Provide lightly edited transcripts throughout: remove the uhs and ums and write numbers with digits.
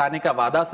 आने का वादा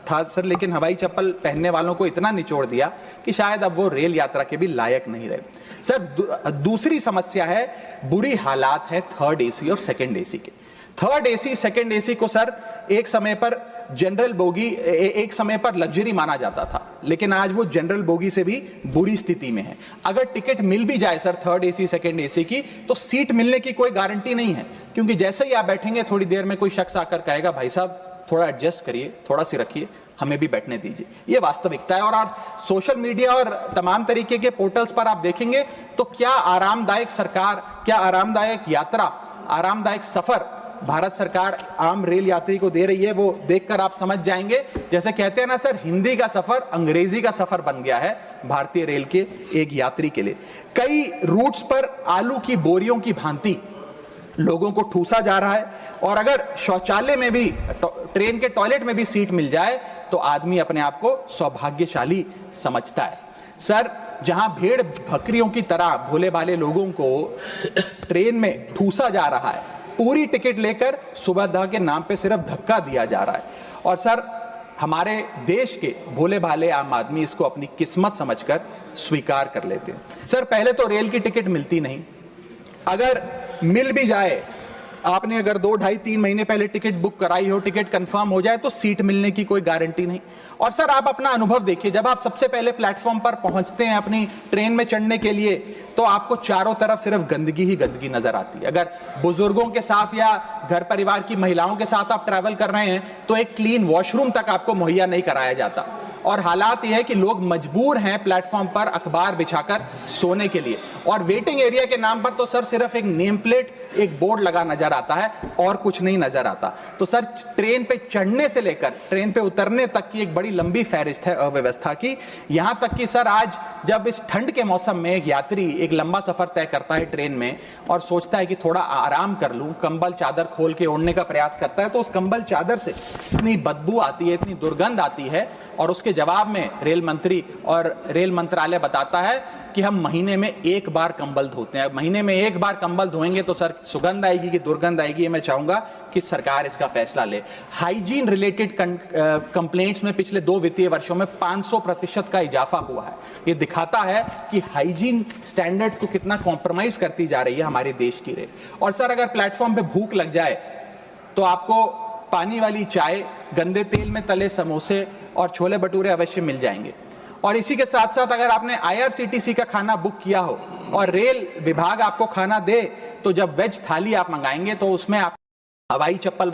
था सर, लेकिन हवाई चप्पल पहनने वालों को इतना निचोड़ दिया कि शायद अब वो रेल यात्रा के भी लायक नहीं रहे। सर, दूसरी समस्या है, बुरी हालात है थर्ड एसी और सेकंड एसी के। थर्ड एसी सेकंड एसी को सर एक समय पर जनरल बोगी, एक समय पर लग्जरी माना जाता था, लेकिन आज वो जनरल बोगी से भी बुरी स्थिति में है। अगर टिकट मिल भी जाए sir third AC second AC की, तो सीट मिलने की कोई गारंटी नहीं है, क्योंकि जैसे ही आप बैठेंगे थोड़ी देर में कोई शख्स आकर कहेगा भाई साहब थोड़ा एडजस्ट करिए, थोड़ा सी रखिए, हमें भी बैठने दीजिए। ये वास्तविकता है। और आज सोशल मीडिया और तमाम तरीके के पोर्टल्स पर आप देखेंगे तो क्या आरामदायक सरकार, क्या आरामदायक यात्रा, आरामदायक सफर भारत सरकार आम रेल यात्री को दे रही है, वो देखकर आप समझ जाएंगे। जैसे कहते हैं ना सर, हिंदी का सफर अंग्रेजी का सफर बन गया है भारतीय रेल के एक यात्री के लिए। कई रूट्स पर आलू की बोरियों की भांति लोगों को ठूसा जा रहा है, और अगर शौचालय में भी, ट्रेन के टॉयलेट में भी सीट मिल जाए तो आदमी अपने आप को सौभाग्यशाली समझता है। सर, जहां भेड़ बकरियों की तरह भोले भाले लोगों को ट्रेन में ठूसा जा रहा है, पूरी टिकट लेकर सुविधा के नाम पे सिर्फ धक्का दिया जा रहा है, और सर हमारे देश के भोले भाले आम आदमी इसको अपनी किस्मत समझकर स्वीकार कर लेते हैं। सर, पहले तो रेल की टिकट मिलती नहीं, अगर मिल भी जाए, आपने अगर 2, 2.5, 3 महीने पहले टिकट बुक कराई हो, टिकट कंफर्म हो जाए तो सीट मिलने की कोई गारंटी नहीं। और सर आप अपना अनुभव देखिए, जब आप सबसे पहले प्लेटफॉर्म पर पहुंचते हैं अपनी ट्रेन में चढ़ने के लिए, तो आपको चारों तरफ सिर्फ गंदगी ही गंदगी नजर आती है। अगर बुजुर्गों के साथ या घर परिवार की महिलाओं के साथ आप ट्रैवल कर रहे हैं तो एक क्लीन वॉशरूम तक आपको मुहैया नहीं कराया जाता, और हालात यह है कि लोग मजबूर हैं प्लेटफॉर्म पर अखबार बिछाकर सोने के लिए, और वेटिंग एरिया के नाम पर तो सर सिर्फ एक नेम प्लेट, एक बोर्ड लगा नजर आता है और कुछ नहीं नजर आता। तो सर ट्रेन पे चढ़ने से लेकर ट्रेन पे उतरने तक की एक बड़ी लंबी फहरिस्त है अव्यवस्था की। यहां तक कि सर आज जब इस ठंड के मौसम में एक यात्री एक लंबा सफर तय करता है ट्रेन में और सोचता है कि थोड़ा आराम कर लूं, कंबल चादर खोल के ओढ़ने का प्रयास करता है, तो उस कंबल चादर से इतनी बदबू आती है, इतनी दुर्गंध आती है, और उसके जवाब में रेल मंत्री और रेल मंत्रालय बताता है कि हम महीने में एक बार कंबल धोते हैं। महीने में एक बार कंबल धोएंगे तो सर सुगंध आएगी कि दुर्गंध आएगी, मैं चाहूंगा कि सरकार इसका फैसला ले। हाइजीन रिलेटेड कंप्लेंट्स में पिछले 2 वित्तीय वर्षों में 500% का इजाफा हुआ है। ये दिखाता है कि हाइजीन स्टैंडर्ड्स को कितना कॉम्प्रोमाइज करती जा रही है हमारे देश की रेल। और सर अगर प्लेटफॉर्म पे भूख लग जाए तो आपको पानी वाली चाय, गंदे तेल में तले समोसे और छोले भटूरे अवश्य मिल जाएंगे। और इसी के साथ साथ अगर आपने IRCTC का खाना बुक किया हो और रेल विभाग आपको खाना दे, तो जब वेज थाली आप मंगाएंगे तो उसमें आप हवाई चप्पल